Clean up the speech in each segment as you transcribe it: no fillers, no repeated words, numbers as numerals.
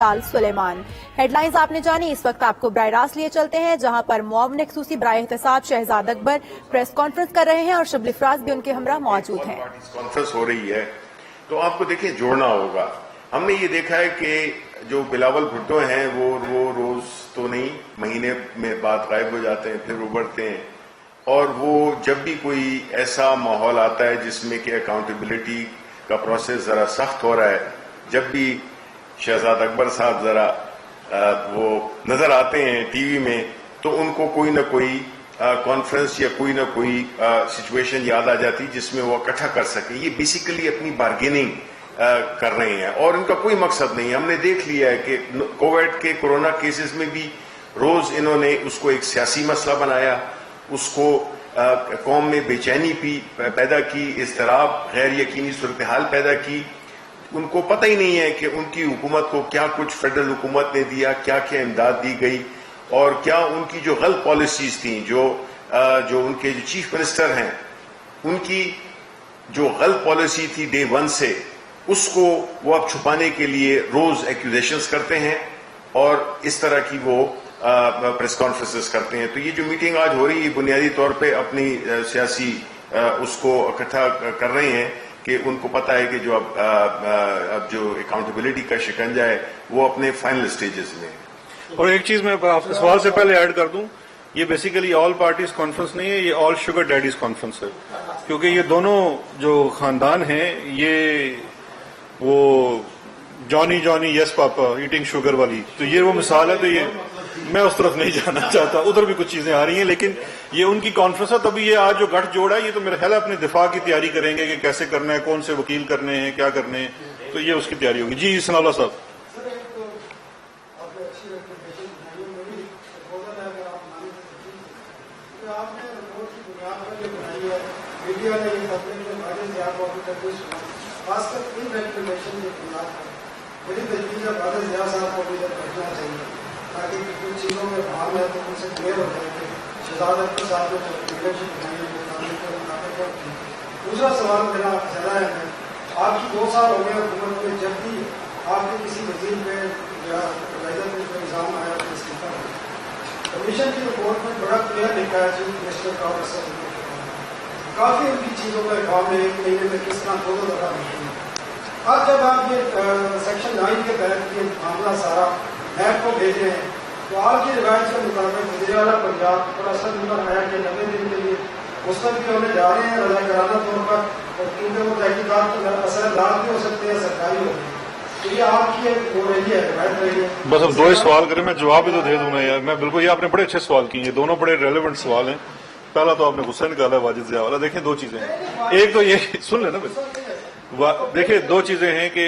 लाल Suleman. Headlines आपने जानी। इस वक्त आपको बराह रास्त लिए चलते हैं जहां पर मुआविन खसूसी बराए एहतसाब शहजाद अकबर प्रेस कॉन्फ्रेंस कर रहे हैं और शबली फराज भी उनके हमरा मौजूद हैं। कॉन्फ्रेंस हो रही है तो आपको देखिए जोड़ना होगा। हमने ये देखा है कि जो बिलावल भुट्टो हैं वो रोज तो नहीं, महीने में बाद गायब हो जाते हैं, फिर उभरते हैं। और वो जब भी कोई ऐसा माहौल आता है जिसमें कि अकाउंटेबिलिटी का प्रोसेस जरा सख्त हो रहा है, जब भी शहजाद अकबर साहब जरा वो नजर आते हैं टीवी में, तो उनको कोई ना कोई कॉन्फ्रेंस या कोई ना कोई सिचुएशन याद आ जाती जिसमें वो इकट्ठा कर सके। ये बेसिकली अपनी बार्गेनिंग कर रहे हैं और इनका कोई मकसद नहीं है। हमने देख लिया है कि कोविड के कोरोना केसेस में भी रोज इन्होंने उसको एक सियासी मसला बनाया, उसको कौम में बेचैनी पैदा की, इज़्तिराब, गैर यकीनी सूरत हाल पैदा की। उनको पता ही नहीं है कि उनकी हुकूमत को क्या कुछ फेडरल हुकूमत ने दिया, क्या क्या इमदाद दी गई और क्या उनकी जो गलत पॉलिसीज थी, जो उनके जो चीफ मिनिस्टर हैं उनकी जो गलत पॉलिसी थी डे वन से, उसको वो अब छुपाने के लिए रोज एक्यूजेशंस करते हैं और इस तरह की वो प्रेस कॉन्फ्रेंसेस करते हैं। तो ये जो मीटिंग आज हो रही है बुनियादी तौर पे अपनी सियासी उसको इकट्ठा कर रहे हैं कि उनको पता है कि जो अब जो अकाउंटेबिलिटी का शिकंजा है वो अपने फाइनल स्टेजेस में है। और एक चीज मैं आपके सवाल से पहले ऐड कर दूं, ये बेसिकली ऑल पार्टीज कॉन्फ्रेंस नहीं है, ये ऑल शुगर डैडीज कॉन्फ्रेंस है, क्योंकि ये दोनों जो खानदान हैं ये वो Johnny Johnny yes papa eating sugar वाली, तो ये वो मिसाल है। तो ये मैं उस तरफ नहीं जाना चाहता, उधर भी कुछ चीजें आ रही हैं, लेकिन ये उनकी कॉन्फ्रेंस है। तभी ये आज जो गठ जोड़ा है, ये तो मेरा ख्याल है अपने दिफा की तैयारी करेंगे कि कैसे करना है, कौन से वकील करने हैं, क्या करने हैं, तो ये उसकी तैयारी होगी। जी सनाउल्लाह साहब। ताकि कुछ चीज़ों में भाग है तो उनसे क्लियर हो जाए कि शहजाद अकबर साहब ने जो लीडरशिप बनाई है। दूसरा सवाल मेरा ज़्यादा है, आपकी 2 साल हो गए हुकूमत में, जब भी आपके किसी वजीर पे या वैदर पे कोई इल्ज़ाम आया तो इस्तीफा है। कमीशन की रिपोर्ट में बड़ा क्लियर लिखा है चीफ मिनिस्टर का और काफ़ी उनकी चीज़ों का रिकॉर्ड में 1 महीने में किस तरह 2 दफा नहीं है। आज जब आप ये सेक्शन 9 के तहत ये मामला सारा नैब को भेजे हैं, तो आज की रिवायत के मुताबिक वज़ीर-ए-आला पंजाब बड़ा सदमा आया कि 90 दिन के लिए मुस्तफ़ी होने जा रहे हैं रज़ाकाराना तौर पर, और क्योंकि वो तहकीकात को असरदार भी हो सकते हैं, सरकारी हो गए। तो ये आपकी एक हो रही है रिवायत रही है। बस अब 2 ही सवाल करें, मैं जवाब भी तो दे दूंगा यार। मैं बिल्कुल, ये आपने बड़े अच्छे सवाल किए, ये दोनों बड़े रेलेवेंट सवाल हैं। पहला तो आपने गुस्सा निकाला वाजिद ज़िया वाला। देखिए 2 चीजें हैं, एक तो ये सुन लेना भाई, देखिए 2 चीजें हैं कि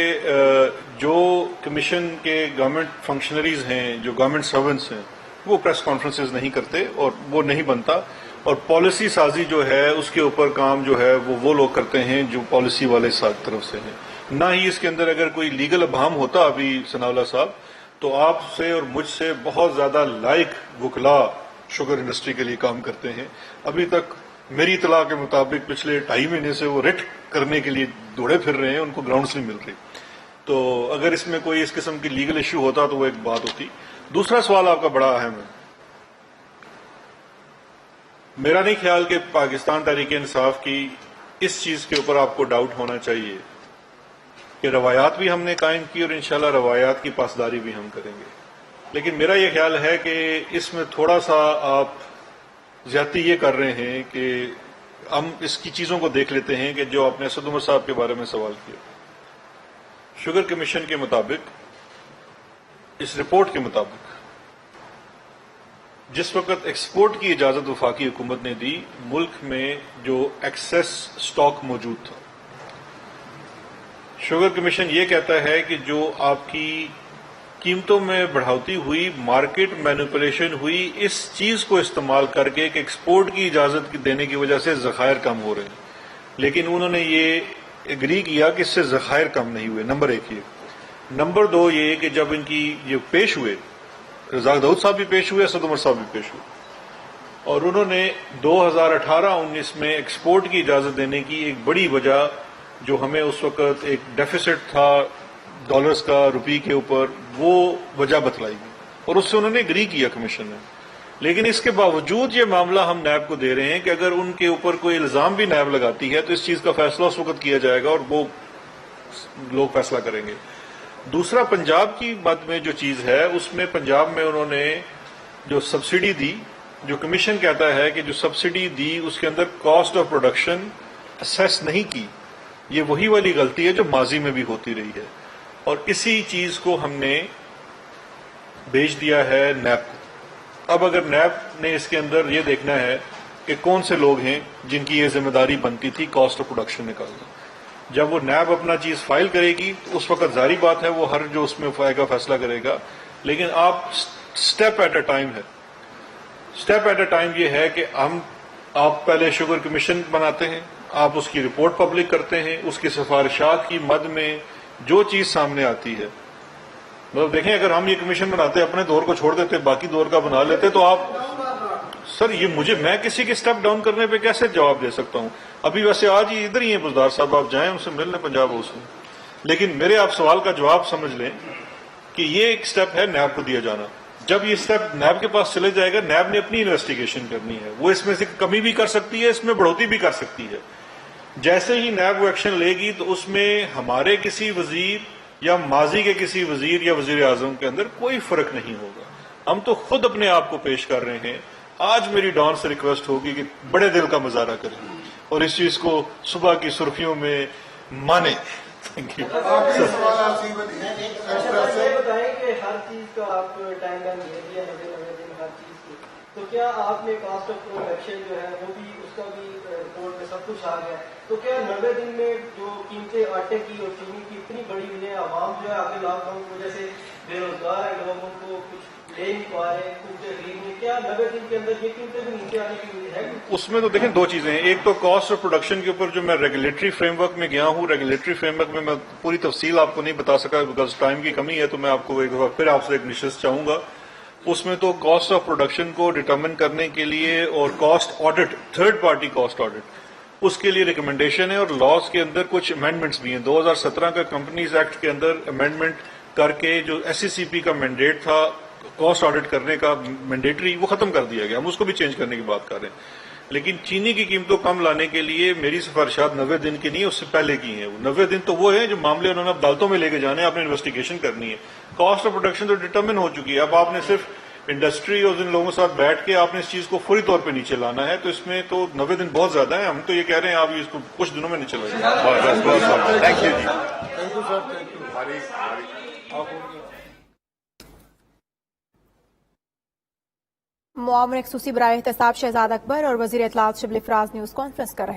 जो कमीशन के गवर्नमेंट फंक्शनरीज हैं, जो गवर्नमेंट सर्वेंट्स हैं, वो प्रेस कॉन्फ्रेंसेज नहीं करते और वो नहीं बनता, और पॉलिसी साजी जो है उसके ऊपर काम जो है वो लोग करते हैं जो पॉलिसी वाले तरफ से हैं। ना ही इसके अंदर अगर कोई लीगल अभाम होता अभी सनाउल्लाह साहब, तो आपसे और मुझसे बहुत ज्यादा लायक वकला शुगर इंडस्ट्री के लिए काम करते हैं। अभी तक मेरी इतला के मुताबिक पिछले 2.5 महीने से वो रिट करने के लिए दौड़े फिर रहे हैं, उनको ग्राउंड्स नहीं मिल रही। तो अगर इसमें कोई इस किस्म की लीगल इश्यू होता तो वो एक बात होती। दूसरा सवाल आपका बड़ा अहम है। मेरा नहीं ख्याल कि पाकिस्तान तहरीक इंसाफ की इस चीज के ऊपर आपको डाउट होना चाहिए कि रवायात भी हमने कायम की और इंशाल्लाह रवायात की पासदारी भी हम करेंगे। लेकिन मेरा यह ख्याल है कि इसमें थोड़ा सा आप ज्यादती ये कर रहे हैं कि हम इसकी चीजों को देख लेते हैं कि जो आपने असद उमर साहब के बारे में सवाल किया। शुगर कमीशन के मुताबिक, इस रिपोर्ट के मुताबिक, जिस वक्त एक्सपोर्ट की इजाजत वफाकी हुकूमत ने दी, मुल्क में जो एक्सेस स्टॉक मौजूद था, शुगर कमीशन ये कहता है कि जो आपकी कीमतों में बढ़ोतरी हुई, मार्केट मैनिपुलेशन हुई, इस चीज को इस्तेमाल करके कि एक्सपोर्ट की इजाजत देने की वजह से जखायर कम हो रहे हैं। लेकिन उन्होंने ये एग्री किया कि इससे जखायर कम नहीं हुए। नंबर 1 ये। नंबर 2 ये कि जब इनकी ये पेश हुए, रज़ाक दाऊद साहब भी पेश हुए, असद उमर साहब भी पेश हुए, और उन्होंने 2018-19 में एक्सपोर्ट की इजाजत देने की एक बड़ी वजह, जो हमें उस वक्त एक डेफिसिट था डॉलर्स का रुपये के ऊपर, वो वजह बतलाएगी और उससे उन्होंने एग्री किया कमीशन ने। लेकिन इसके बावजूद ये मामला हम नैब को दे रहे हैं कि अगर उनके ऊपर कोई इल्जाम भी नैब लगाती है तो इस चीज का फैसला उस वक्त किया जाएगा और वो लोग फैसला करेंगे। दूसरा, पंजाब की बात में जो चीज है, उसमें पंजाब में उन्होंने जो सब्सिडी दी, जो कमीशन कहता है कि जो सब्सिडी दी उसके अंदर कॉस्ट ऑफ प्रोडक्शन असेस नहीं की, ये वही वाली गलती है जो माजी में भी होती रही है और इसी चीज को हमने भेज दिया है नैब को। अब अगर नैब ने इसके अंदर ये देखना है कि कौन से लोग हैं जिनकी ये जिम्मेदारी बनती थी कॉस्ट ऑफ प्रोडक्शन निकालना, जब वो नैब अपना चीज फाइल करेगी तो उस वक्त जारी बात है वो हर जो उसमें आएगा फैसला करेगा। लेकिन आप स्टेप एट अ टाइम है, स्टेप एट अ टाइम ये है कि आप पहले शुगर कमीशन बनाते हैं, आप उसकी रिपोर्ट पब्लिक करते हैं, उसकी सिफारिशात की मद में जो चीज सामने आती है, मतलब देखें अगर हम ये कमीशन बनाते अपने दौर को छोड़ देते बाकी दौर का बना लेते तो आप सर ये मैं किसी के स्टेप डाउन करने पे कैसे जवाब दे सकता हूं। अभी वैसे आज ही इधर ही है बुजदार साहब, आप जाएं उनसे मिलने पंजाब हाउस में। लेकिन मेरे आप सवाल का जवाब समझ लें कि ये एक स्टेप है नैब को दिया जाना। जब ये स्टेप नैब के पास चले जाएगा, नैब ने अपनी इन्वेस्टिगेशन करनी है, वो इसमें से कमी भी कर सकती है, इसमें बढ़ोतरी भी कर सकती है। जैसे ही नैब वो एक्शन लेगी तो उसमें हमारे किसी वजीर या माजी के किसी वजीर या वजीर आजम के अंदर कोई फर्क नहीं होगा। हम तो खुद अपने आप को पेश कर रहे हैं। आज मेरी डॉन से रिक्वेस्ट होगी कि बड़े दिल का मुजाहरा करें और इस चीज को सुबह की सुर्खियों में माने। Thank you. बताएं कि हर चीज का आप टाइम लाइन दे दिया, 90 दिन हर चीज की, तो क्या आपने कॉस्ट ऑफ प्रोडक्शन जो है वो भी उसका भी रिपोर्ट में सब कुछ आ गया, तो क्या 90 दिन में जो कीमतें आटे की और चीनी की इतनी बड़ी हुई है, आवाम जो है आगे लॉकडाउन की वजह से बेरोजगार है, लोगों को कुछ ले नहीं पा रहे, कुछ खरीदने, क्या 90 दिन के अंदर ये कीमतें भी नीचे आने की उम्मीद है? उसमें तो देखें दो चीजें हैं, एक तो कॉस्ट ऑफ प्रोडक्शन के ऊपर जो मैं रेगुलेटरी फ्रेमवर्क में गया हूं, रेगुलेटरी फ्रेमवर्क में मैं पूरी तफसील आपको नहीं बता सका बिकॉज टाइम की कमी है, तो मैं आपको एक बार फिर आपसे एक निशिस्त चाहूंगा। उसमें तो कॉस्ट ऑफ प्रोडक्शन को डिटरमिन करने के लिए और cost audit, third party cost audit, उसके लिए रिकमेंडेशन है और लॉज के अंदर कुछ अमेंडमेंट्स भी हैं। 2017 का कंपनीज एक्ट के अंदर अमेंडमेंट करके जो SCCP का मैंडेट था कॉस्ट ऑडिट करने का मैंडेटरी, वो खत्म कर दिया गया। हम उसको भी चेंज करने की बात कर रहे हैं। लेकिन चीनी की कीमतों कम लाने के लिए मेरी सिफारिशात 90 दिन की नहीं, उससे पहले की हैं। 90 दिन तो वो है जो मामले उन्होंने अदालतों में लेके जाने, आपने इन्वेस्टिगेशन करनी है। कॉस्ट ऑफ प्रोडक्शन तो डिटरमिन हो चुकी है, अब आपने सिर्फ इंडस्ट्री और जिन लोगों के साथ बैठ के आपने इस चीज को फौरी तौर पे नीचे लाना है। तो इसमें तो 90 दिन बहुत ज्यादा है। हम तो ये कह रहे हैं आप इसको कुछ दिनों में नीचे लाइए। थैंक यू जी। मुआविन खसूसी बराए एहतसाब शहजाद अकबर और वजीर इत्तलात शिबली फराज न्यूज कॉन्फ्रेंस कर रहे